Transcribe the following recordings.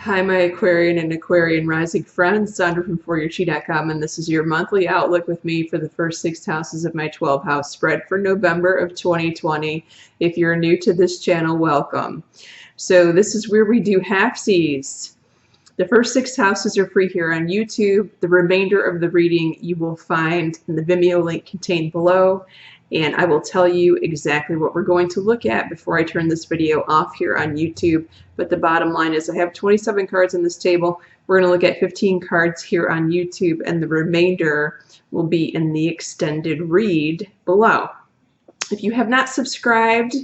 Hi, my Aquarian and Aquarian rising friends, Sandra from ForYourChi.com, and this is your monthly outlook with me for the first 6 houses of my 12-house spread for November of 2020. If you're new to this channel, welcome. So this is where we do halfsies. The first 6 houses are free here on YouTube. The remainder of the reading you will find in the Vimeo link contained below. And I will tell you exactly what we're going to look at before I turn this video off here on YouTube. But the bottom line is I have 27 cards on this table. We're going to look at 15 cards here on YouTube, and the remainder will be in the extended read below. If you have not subscribed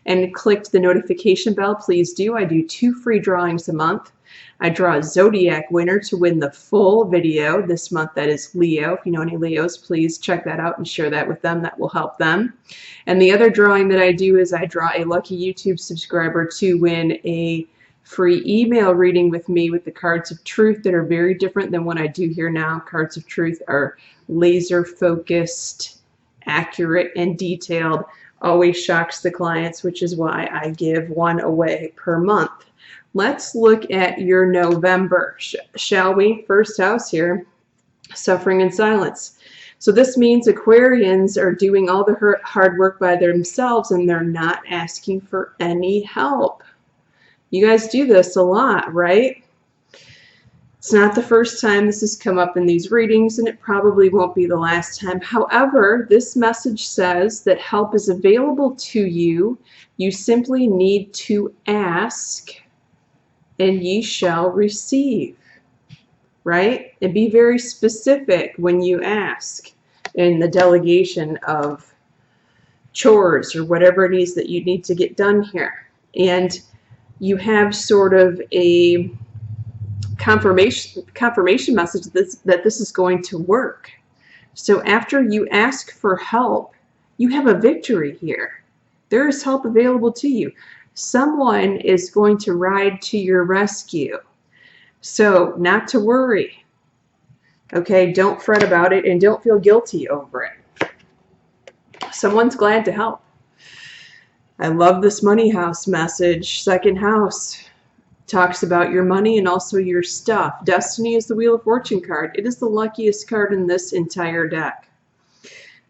and clicked the notification bell, please do. I do 2 free drawings a month. I draw a zodiac winner to win the full video. This month that is Leo. If you know any Leos, please check that out and share that with them. That will help them. And the other drawing that I do is I draw a lucky YouTube subscriber to win a free email reading with me with the cards of truth that are very different than what I do here now. Cards of truth are laser focused, accurate, and detailed. Always shocks the clients, which is why I give one away per month. Let's look at your November, shall we? First house here, suffering in silence. So this means Aquarians are doing all the hard work by themselves and they're not asking for any help. You guys do this a lot, right? It's not the first time this has come up in these readings, and it probably won't be the last time. However, this message says that help is available to you. You simply need to ask, and ye shall receive, right? And be very specific when you ask in the delegation of chores or whatever it is that you need to get done here. And you have sort of a confirmation message that this is going to work. So after you ask for help, you have a victory here. There is help available to you. Someone is going to ride to your rescue. So not to worry. Okay, don't fret about it and don't feel guilty over it. Someone's glad to help. I love this money house message. Second house talks about your money and also your stuff. Destiny is the Wheel of Fortune card. It is the luckiest card in this entire deck.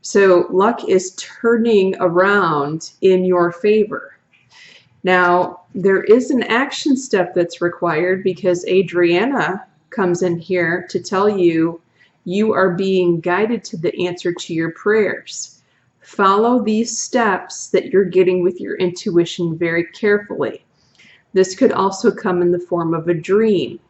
So luck is turning around in your favor. Now, there is an action step that's required because Adriana comes in here to tell you you are being guided to the answer to your prayers. Follow these steps that you're getting with your intuition very carefully. This could also come in the form of a dream.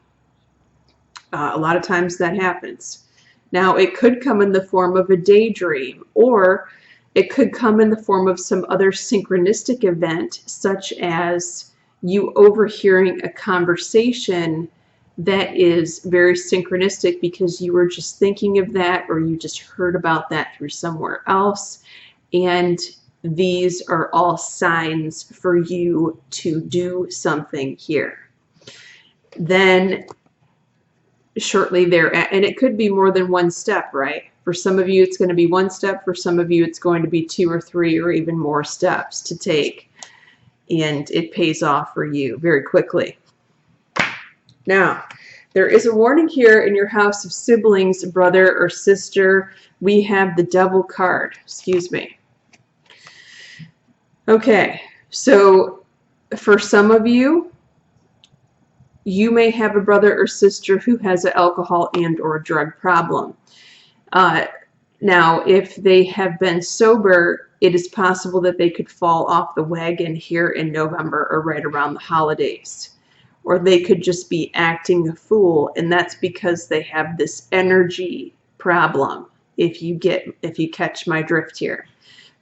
A lot of times that happens. Now, it could come in the form of a daydream, or it could come in the form of some other synchronistic event, such as you overhearing a conversation that is very synchronistic because you were just thinking of that, or you just heard about that through somewhere else. And these are all signs for you to do something here. Then shortly there, and it could be more than one step, right? For some of you, it's going to be one step. For some of you, it's going to be 2 or 3 or even more steps to take. And it pays off for you very quickly. Now, there is a warning here in your house of siblings, brother or sister. We have the Devil card. Excuse me. Okay, so for some of you, you may have a brother or sister who has an alcohol and or drug problem. Now, if they have been sober, it is possible that they could fall off the wagon here in November or right around the holidays. Or they could just be acting a fool, and that's because they have this energy problem, if you catch my drift here.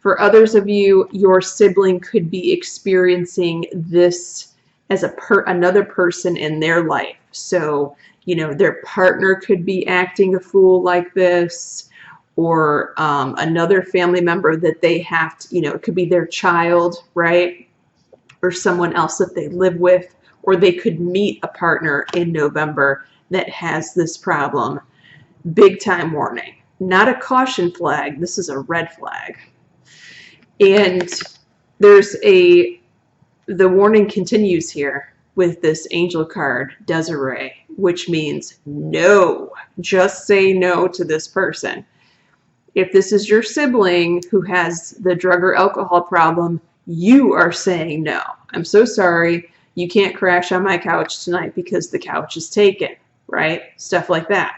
For others of you, your sibling could be experiencing this as another person in their life. So, you know, their partner could be acting a fool like this, or another family member that they have to, you know, it could be their child, right? Or someone else that they live with, or they could meet a partner in November that has this problem. Big time warning. Not a caution flag. This is a red flag. And there's the warning continues here. with this angel card, Desiree, which means no. Just say no to this person. If this is your sibling who has the drug or alcohol problem, you are saying no. I'm so sorry. You can't crash on my couch tonight because the couch is taken, right? Stuff like that.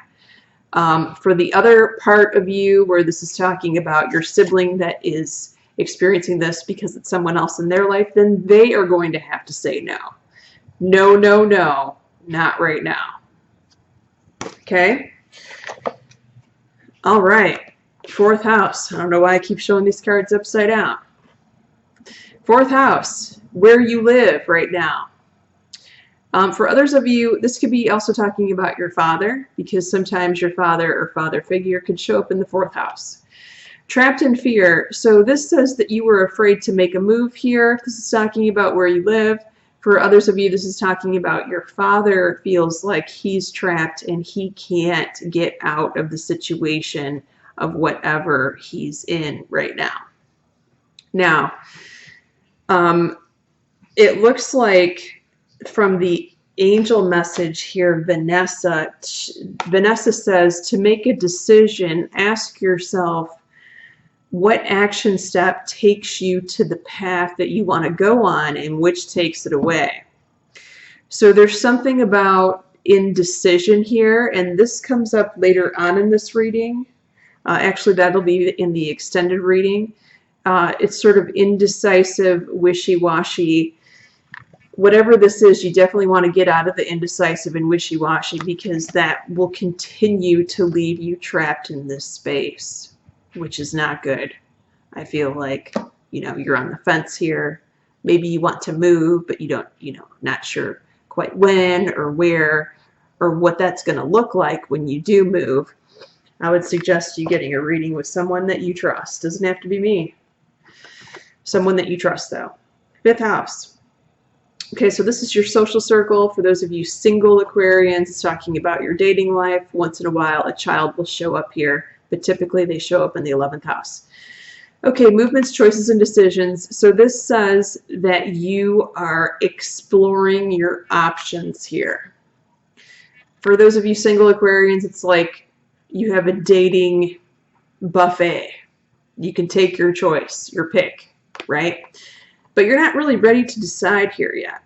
For the other part of you where this is talking about your sibling that is experiencing this because it's someone else in their life, then they are going to have to say no. No, no, no, not right now. Okay? All right. Fourth house. I don't know why I keep showing these cards upside down. Fourth house, where you live right now. For others of you, this could be also talking about your father, because sometimes your father or father figure could show up in the fourth house. Trapped in fear. So this says that you were afraid to make a move here. This is talking about where you live. For others of you, this is talking about your father feels like he's trapped and he can't get out of the situation of whatever he's in right now. Now, it looks like from the angel message here, Vanessa says to make a decision, ask yourself what action step takes you to the path that you want to go on and which takes it away. So there's something about indecision here, and this comes up later on in this reading. Actually, that'll be in the extended reading. It's sort of indecisive, wishy-washy. Whatever this is, you definitely want to get out of the indecisive and wishy-washy, because that will continue to leave you trapped in this space, which is not good. I feel like, you're on the fence here. Maybe you want to move, but you don't, not sure quite when or where or what that's going to look like when you do move. I would suggest you getting a reading with someone that you trust. Doesn't have to be me. Someone that you trust, though. Fifth house. Okay, so this is your social circle. For those of you single Aquarians, it's talking about your dating life. Once in a while, a child will show up here, but typically they show up in the 11th house. Okay, movements, choices, and decisions. So this says that you are exploring your options here. For those of you single Aquarians, it's like you have a dating buffet. You can take your choice, your pick, right? But you're not really ready to decide here yet.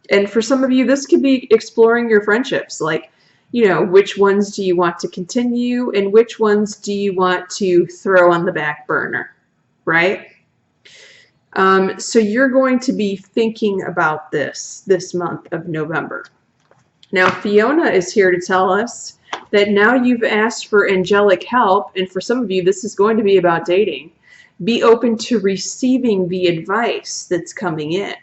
And for some of you, this could be exploring your friendships. Like, which ones do you want to continue and which ones do you want to throw on the back burner, right? So you're going to be thinking about this month of November. Now, Fiona is here to tell us that now you've asked for angelic help, and for some of you, this is going to be about dating. Be open to receiving the advice that's coming in.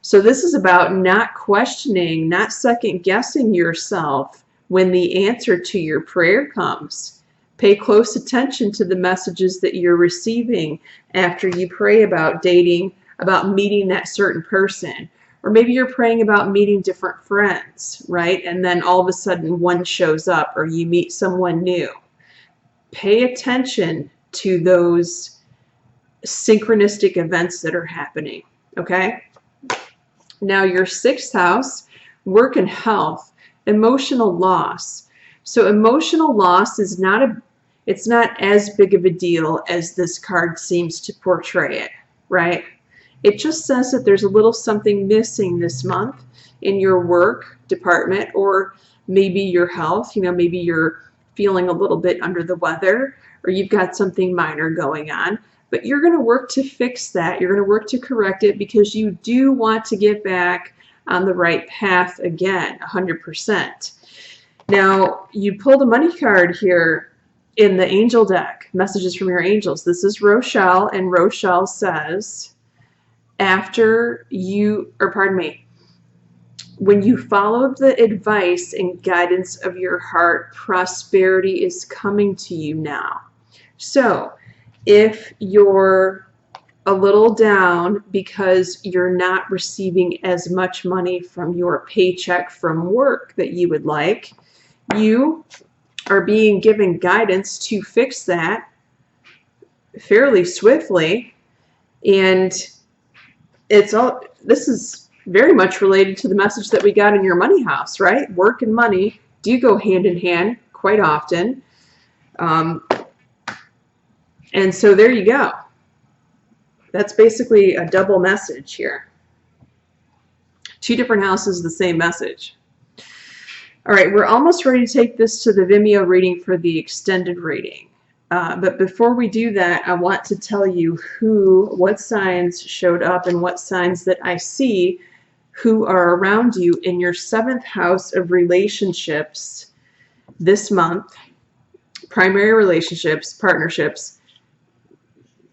So this is about not questioning, not second guessing yourself when the answer to your prayer comes. Pay close attention to the messages that you're receiving after you pray about dating, about meeting that certain person. Or maybe you're praying about meeting different friends, right? And then all of a sudden one shows up or you meet someone new. Pay attention to those synchronistic events that are happening, okay? Now your sixth house, work and health, emotional loss. So emotional loss is it's not as big of a deal as this card seems to portray it, right? It just says that there's a little something missing this month in your work department, or maybe your health. Maybe you're feeling a little bit under the weather, or you've got something minor going on. But you're going to work to fix that. You're going to work to correct it because you do want to get back on the right path again, 100%. Now, you pulled a money card here in the angel deck, messages from your angels. This is Rochelle, and Rochelle says, when you follow the advice and guidance of your heart, prosperity is coming to you now. So, if you're a little down because you're not receiving as much money from your paycheck from work that you would like, you are being given guidance to fix that fairly swiftly. And this is very much related to the message that we got in your money house, right? Work and money do go hand in hand quite often. And so there you go. That's basically a double message here. Two different houses, the same message. All right, we're almost ready to take this to the Vimeo reading for the extended reading. But before we do that, I want to tell you what signs showed up and what signs that I see who are around you in your 7th house of relationships this month. Primary relationships, partnerships,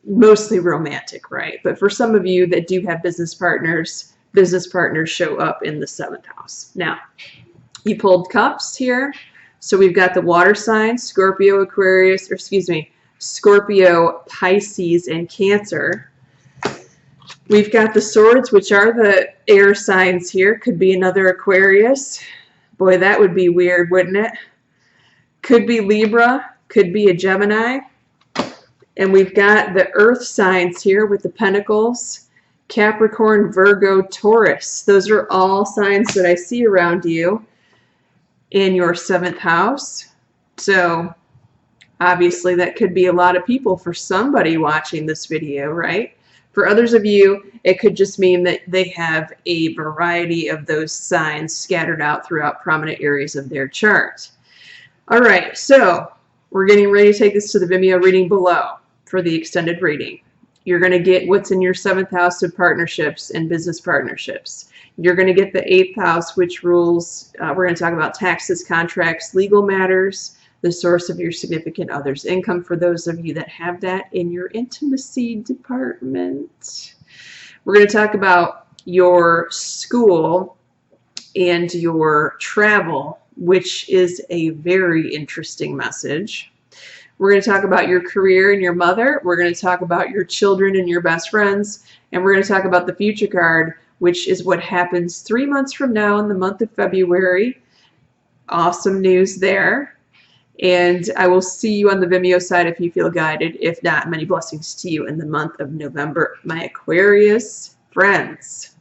mostly romantic, right? But for some of you that do have business partners show up in the 7th house. Now, you pulled cups here. So we've got the water signs, Scorpio, Aquarius, or excuse me, Scorpio, Pisces, and Cancer. We've got the swords, which are the air signs here. Could be another Aquarius. Boy, that would be weird, wouldn't it? Could be Libra, could be a Gemini. And we've got the earth signs here with the pentacles, Capricorn, Virgo, Taurus. Those are all signs that I see around you in your 7th house. So obviously that could be a lot of people for somebody watching this video, right? For others of you, it could just mean that they have a variety of those signs scattered out throughout prominent areas of their chart. All right, so we're getting ready to take this to the Vimeo reading below for the extended reading. You're going to get what's in your 7th house of partnerships and business partnerships. You're going to get the 8th house, which rules, we're going to talk about taxes, contracts, legal matters, the source of your significant other's income for those of you that have that in your intimacy department. We're going to talk about your school and your travel, which is a very interesting message. We're going to talk about your career and your mother. We're going to talk about your children and your best friends. And we're going to talk about the future card, which is what happens 3 months from now in the month of February. Awesome news there. And I will see you on the Vimeo side if you feel guided. If not, many blessings to you in the month of November, my Aquarius friends.